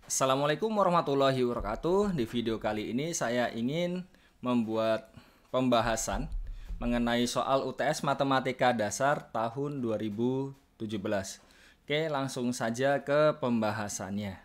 Assalamualaikum warahmatullahi wabarakatuh. Di video kali ini saya ingin membuat pembahasan mengenai soal UTS Matematika Dasar tahun 2017. Oke, langsung saja ke pembahasannya.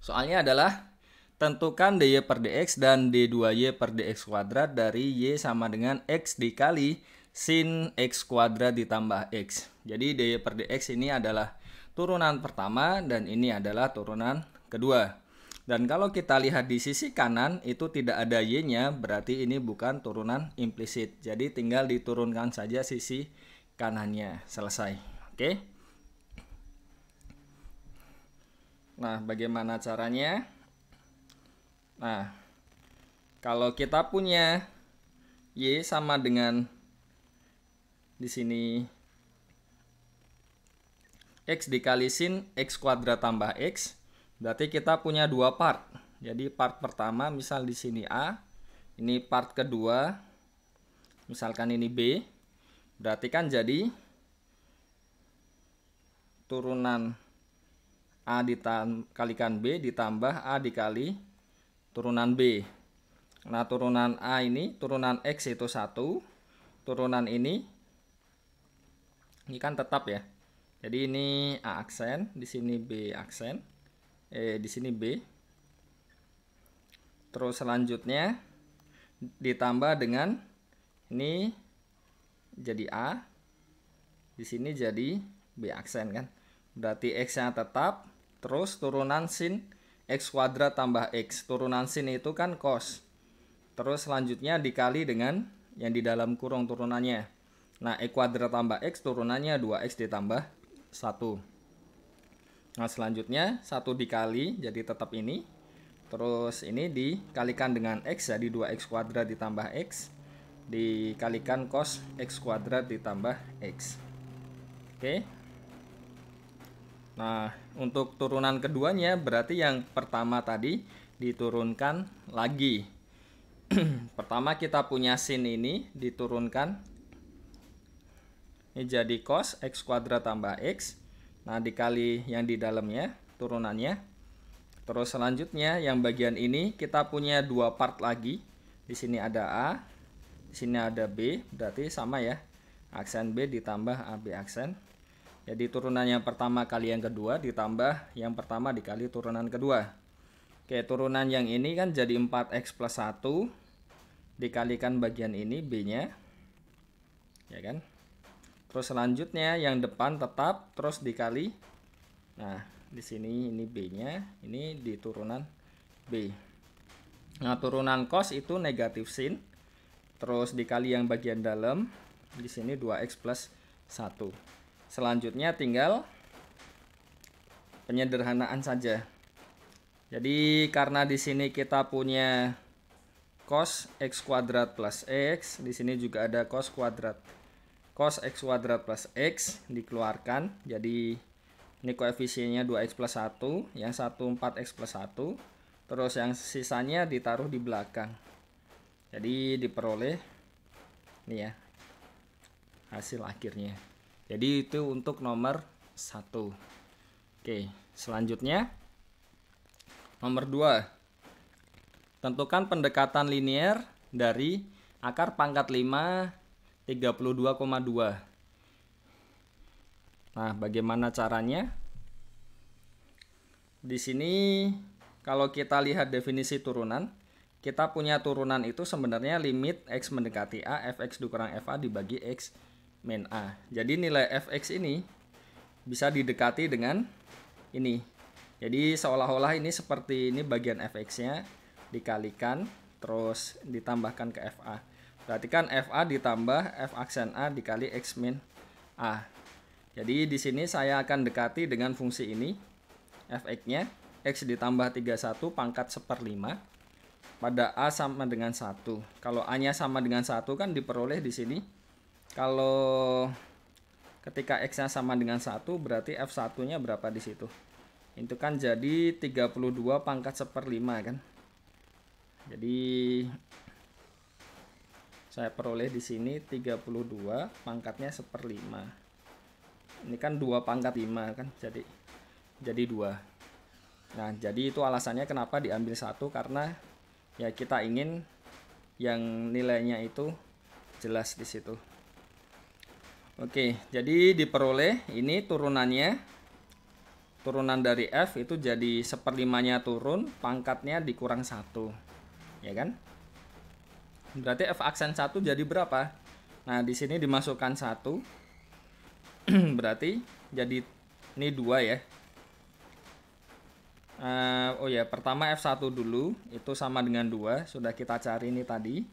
Soalnya adalah tentukan dy per dx dan d2y per dx kuadrat dari y sama dengan x dikali sin x kuadrat ditambah x. Jadi dy per dx ini adalah turunan pertama dan ini adalah turunan kedua. Dan kalau kita lihat di sisi kanan itu tidak ada y-nya, berarti ini bukan turunan implisit. Jadi tinggal diturunkan saja sisi kanannya. Selesai. Oke. Nah, bagaimana caranya? Nah, kalau kita punya y sama dengan di sini x dikali sin x kuadrat tambah x, berarti kita punya dua part. Jadi part pertama misal di sini A, ini part kedua misalkan ini B, berarti kan jadi turunan A dikalikan B ditambah A dikali turunan B. Nah, turunan A ini, turunan X itu 1, turunan ini kan tetap ya. Jadi ini A aksen, di sini B aksen, di sini B. Terus selanjutnya ditambah dengan ini jadi A, di sini jadi B aksen kan. Berarti X-nya tetap, terus turunan sin X kuadrat tambah X. Turunan sin itu kan cos. Terus selanjutnya dikali dengan yang di dalam kurung turunannya. Nah, X kuadrat tambah X turunannya 2X ditambah 1. Nah, selanjutnya 1 dikali jadi tetap ini. Terus ini dikalikan dengan X jadi 2X kuadrat ditambah X dikalikan cos X kuadrat ditambah X. Oke. Nah, untuk turunan keduanya berarti yang pertama tadi diturunkan lagi. Pertama kita punya sin ini diturunkan. Ini jadi cos X kuadrat tambah X. Nah, dikali yang di dalamnya, turunannya. Terus selanjutnya yang bagian ini kita punya dua part lagi. Di sini ada A, di sini ada B, berarti sama ya. Aksen B ditambah AB aksen. Jadi turunan yang pertama kali yang kedua ditambah yang pertama dikali turunan kedua. Oke, turunan yang ini kan jadi 4X plus 1 dikalikan bagian ini B-nya. Ya kan? Terus selanjutnya yang depan tetap terus dikali. Nah, di sini ini B-nya, ini di turunan B. Nah, turunan cos itu negatif sin. Terus dikali yang bagian dalam, di sini 2X plus 1. Selanjutnya tinggal penyederhanaan saja. Jadi karena di sini kita punya cos X kuadrat plus X, di sini juga ada cos kuadrat. Cos X kuadrat plus X dikeluarkan, jadi ini koefisiennya 2X plus 1, yang satu 4X plus 1, terus yang sisanya ditaruh di belakang. Jadi diperoleh ini ya hasil akhirnya. Jadi itu untuk nomor 1. Oke, selanjutnya nomor 2. Tentukan pendekatan linear dari akar pangkat 5 32,2. Nah, bagaimana caranya? Di sini kalau kita lihat definisi turunan, kita punya turunan itu sebenarnya limit X mendekati A, fx dikurang fa dibagi X min A. Jadi nilai fx ini bisa didekati dengan ini. Jadi seolah-olah ini seperti ini bagian fx-nya dikalikan terus ditambahkan ke fa. Berarti kan FA ditambah F aksen A dikali X min A. Jadi di sini saya akan dekati dengan fungsi ini. Fx-nya X ditambah 31 pangkat 1/5 pada A sama dengan 1. Kalau A-nya sama dengan 1 kan diperoleh di sini. Kalau ketika X-nya sama dengan 1 berarti F1-nya berapa di situ? Itu kan jadi 32 pangkat 1/5 kan. Jadi saya peroleh di sini 32 pangkatnya 1/5. Ini kan 2 pangkat 5 kan, jadi 2. Nah, jadi itu alasannya kenapa diambil 1, karena ya kita ingin yang nilainya itu jelas di situ. Oke, jadi diperoleh ini turunannya. Turunan dari F itu jadi 1/5-nya turun, pangkatnya dikurang 1. Ya kan? Berarti F aksen 1 jadi berapa? Nah, di sini dimasukkan 1. Berarti jadi ini 2 ya. Oh ya, pertama F1 dulu, itu sama dengan 2, sudah kita cari ini tadi.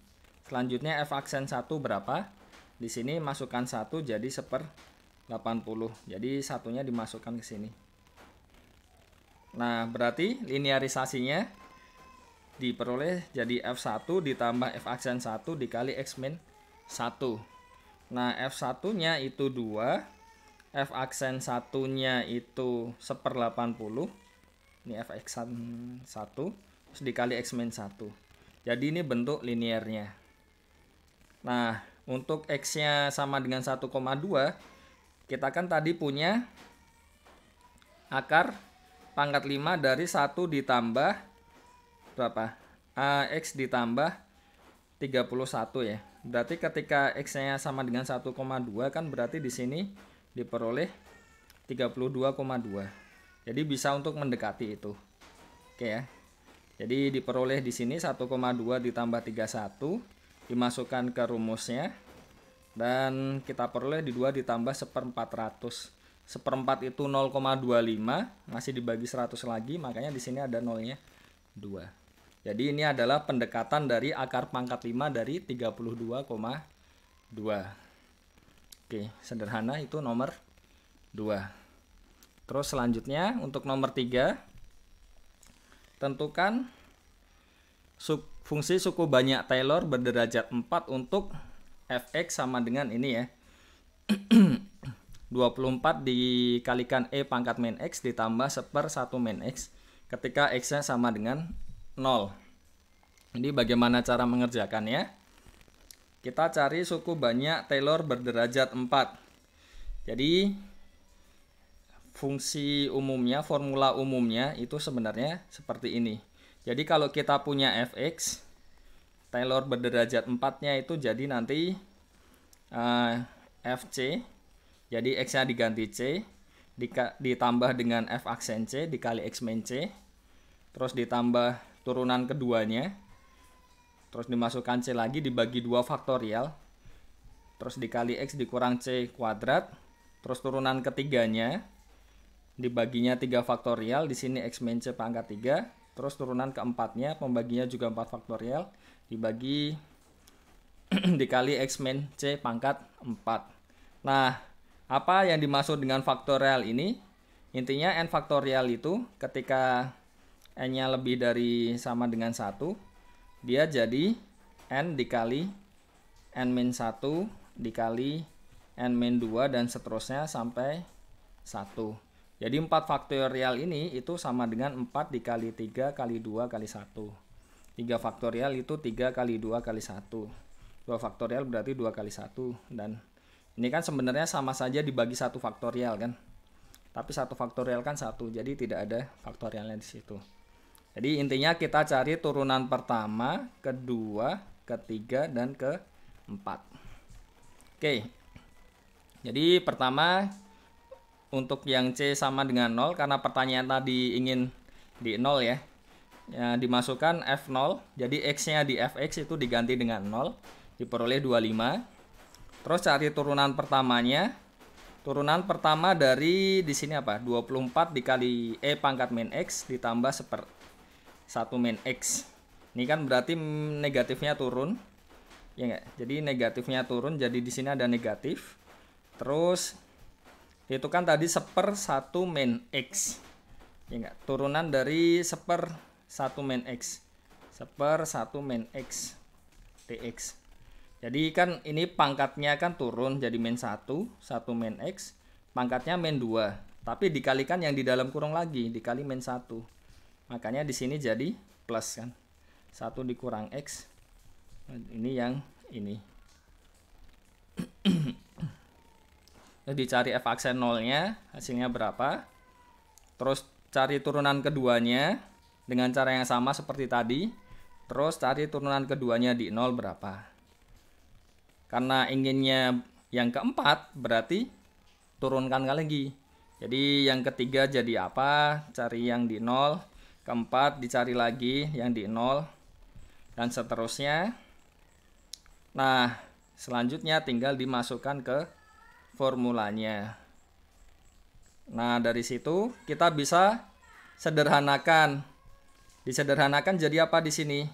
Selanjutnya F aksen 1 berapa? Di sini masukkan 1 jadi 1/80. Jadi satunya dimasukkan ke sini. Nah, berarti linearisasinya diperoleh jadi F1 ditambah F aksen 1 dikali X min 1. Nah, F1-nya itu 2, F aksen 1-nya itu 1/80. Ini F aksen 1 terus dikali X min 1. Jadi ini bentuk linearnya. Nah, untuk X-nya sama dengan 1,2, kita kan tadi punya akar pangkat 5 dari 1 ditambah berapa? X ditambah 31 ya. Berarti ketika X-nya sama dengan 1,2 kan berarti di sini diperoleh 32,2. Jadi bisa untuk mendekati itu. Oke ya. Jadi diperoleh di sini 1,2 ditambah 31 dimasukkan ke rumusnya dan kita peroleh di 2 ditambah 1/400. 1/4 itu 0,25, masih dibagi 100 lagi, makanya di sini ada nolnya 2. Jadi ini adalah pendekatan dari akar pangkat 5 dari 32,2. Oke, sederhana itu nomor 2. Terus selanjutnya untuk nomor 3, tentukan fungsi suku banyak Taylor berderajat 4 untuk fx sama dengan ini ya. 24 dikalikan E pangkat min X ditambah 1/1 min X ketika X-nya sama dengan 0. Jadi bagaimana cara mengerjakannya? Kita cari suku banyak Taylor berderajat 4. Jadi fungsi umumnya, formula umumnya itu sebenarnya seperti ini. Jadi kalau kita punya fx, Taylor berderajat 4-nya itu jadi nanti fc, jadi x-nya diganti c, ditambah dengan f aksen c dikali x min c, terus ditambah turunan keduanya, terus dimasukkan c lagi dibagi 2 faktorial, terus dikali x dikurang c kuadrat, terus turunan ketiganya dibaginya 3 faktorial, di sini x min c pangkat 3, terus turunan keempatnya pembaginya juga 4 faktorial dibagi dikali x min c pangkat 4. Nah, apa yang dimaksud dengan faktorial ini? Intinya n faktorial itu ketika n-nya lebih dari sama dengan 1, dia jadi n dikali n min 1 dikali n min 2 dan seterusnya sampai 1. Jadi 4 faktorial ini itu sama dengan 4 dikali 3 kali 2 kali 1. 3 faktorial itu 3 kali 2 kali 1. 2 faktorial berarti 2 kali 1. Dan ini kan sebenarnya sama saja dibagi 1 faktorial kan. Tapi 1 faktorial kan 1, jadi tidak ada faktorialnya di situ. Jadi intinya kita cari turunan pertama, kedua, ketiga, dan keempat. Oke. Jadi pertama untuk yang C sama dengan 0, karena pertanyaan tadi ingin di 0 ya. Ya, dimasukkan F0, jadi X-nya di Fx itu diganti dengan 0, diperoleh 25. Terus cari turunan pertamanya. Turunan pertama dari di sini apa? 24 dikali E pangkat min X ditambah 1 min X. Ini kan berarti negatifnya turun. Ya enggak? Jadi negatifnya turun, jadi di sini ada negatif. Terus itu kan tadi 1/1 min X. Ya enggak? Turunan dari 1/1 min X. 1/1 min X dx. Jadi kan ini pangkatnya kan turun jadi min 1, 1 min X. Pangkatnya min 2. Tapi dikalikan yang di dalam kurung lagi, dikali min 1. Makanya di sini jadi plus kan. 1 dikurang X. Ini yang ini. Jadi dicari f aksen 0-nya, hasilnya berapa. Terus cari turunan keduanya dengan cara yang sama seperti tadi. Terus cari turunan keduanya di 0 berapa. Karena inginnya yang keempat, berarti turunkan lagi. Jadi yang ketiga jadi apa? Cari yang di 0. Keempat dicari lagi yang di 0. Dan seterusnya. Nah, selanjutnya tinggal dimasukkan ke formulanya. Nah, dari situ kita bisa sederhanakan. Disederhanakan jadi apa di sini?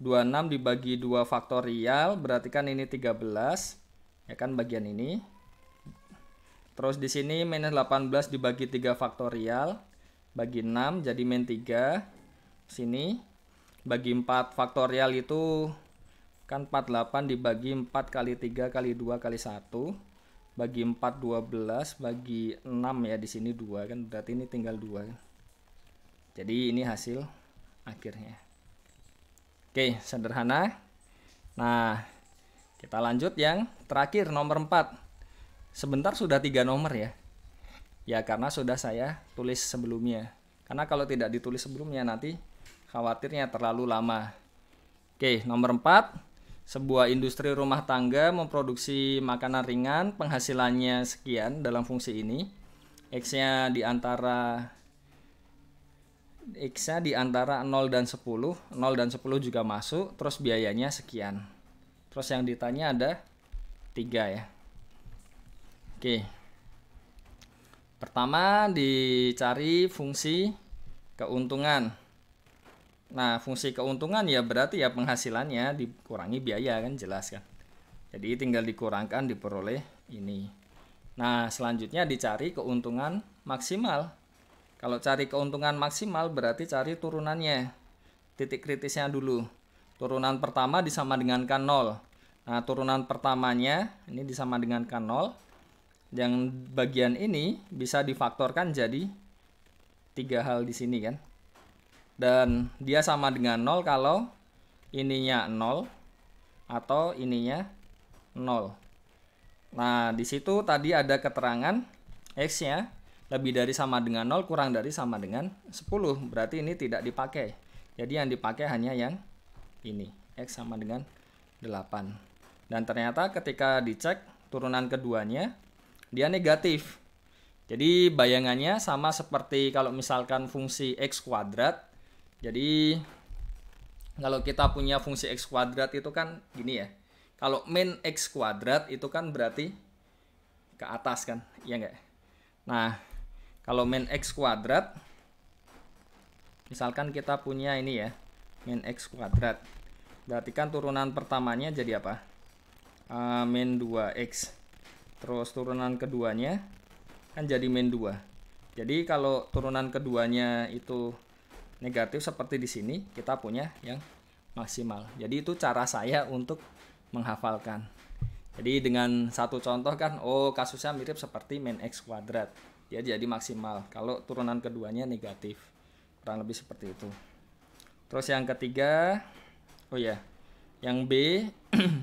26 dibagi 2 faktorial, berarti kan ini 13. Ya kan bagian ini. Terus di sini minus 18 dibagi 3 faktorial, bagi 6 jadi min 3. Sini bagi 4 faktorial itu kan 48 dibagi 4 kali 3 kali 2 kali 1. Bagi 4 12, bagi 6 ya di sini 2 kan, berarti ini tinggal 2. Jadi ini hasil akhirnya. Oke, sederhana. Nah, kita lanjut yang terakhir nomor 4. Sebentar sudah 3 nomor ya. Ya karena sudah saya tulis sebelumnya. Karena kalau tidak ditulis sebelumnya nanti khawatirnya terlalu lama. Oke, nomor 4. Sebuah industri rumah tangga memproduksi makanan ringan, penghasilannya sekian dalam fungsi ini. X-nya di antara 0 dan 10. 0 dan 10 juga masuk, terus biayanya sekian. Terus yang ditanya ada 3 ya. Oke. Pertama dicari fungsi keuntungan. Nah, fungsi keuntungan ya berarti ya penghasilannya dikurangi biaya kan, jelas kan. Jadi tinggal dikurangkan diperoleh ini. Nah, selanjutnya dicari keuntungan maksimal. Kalau cari keuntungan maksimal berarti cari turunannya. Titik kritisnya dulu. Turunan pertama disama dengan K0. Nah, turunan pertamanya ini disama dengan K0. Yang bagian ini bisa difaktorkan jadi 3 hal di sini kan. Dan dia sama dengan 0 kalau ininya 0 atau ininya 0. Nah, di situ tadi ada keterangan X-nya lebih dari sama dengan 0 kurang dari sama dengan 10. Berarti ini tidak dipakai. Jadi yang dipakai hanya yang ini. X sama dengan 8. Dan ternyata ketika dicek turunan keduanya dia negatif. Jadi bayangannya sama seperti kalau misalkan fungsi X kuadrat. Jadi kalau kita punya fungsi X kuadrat itu kan gini ya. Kalau min X kuadrat itu kan berarti ke atas kan, iya enggak? Nah, kalau min X kuadrat, misalkan kita punya ini ya, min X kuadrat. Berarti kan turunan pertamanya jadi apa? Min 2X. Terus turunan keduanya kan jadi min 2. Jadi kalau turunan keduanya itu negatif seperti di sini, kita punya yang maksimal. Jadi itu cara saya untuk menghafalkan. Jadi dengan satu contoh kan, oh kasusnya mirip seperti min X kuadrat. Dia jadi maksimal kalau turunan keduanya negatif. Kurang lebih seperti itu. Terus yang ketiga, oh ya, yang B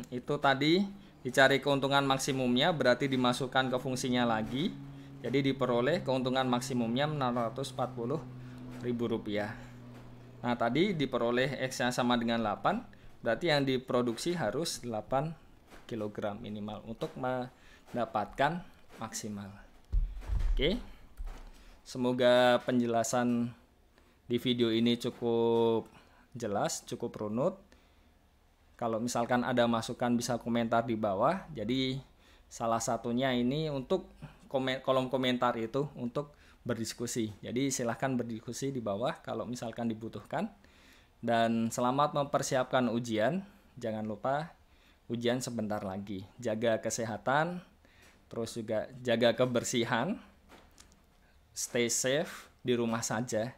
itu tadi dicari keuntungan maksimumnya, berarti dimasukkan ke fungsinya lagi. Jadi diperoleh keuntungan maksimumnya Rp640.000. Nah, tadi diperoleh X-nya sama dengan 8, berarti yang diproduksi harus 8 kg minimal untuk mendapatkan maksimal. Oke. Semoga penjelasan di video ini cukup jelas, cukup runut. Kalau misalkan ada masukan bisa komentar di bawah. Jadi salah satunya ini untuk kolom komentar itu untuk berdiskusi. Jadi silahkan berdiskusi di bawah kalau misalkan dibutuhkan. Dan selamat mempersiapkan ujian. Jangan lupa ujian sebentar lagi. Jaga kesehatan, terus juga jaga kebersihan. Stay safe di rumah saja.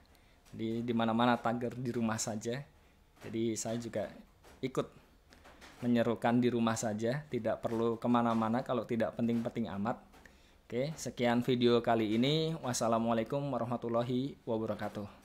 Di mana-mana tagar di rumah saja. Jadi saya juga ikut menyerukan di rumah saja. Tidak perlu kemana-mana kalau tidak penting-penting amat. Oke, sekian video kali ini. Wassalamualaikum warahmatullahi wabarakatuh.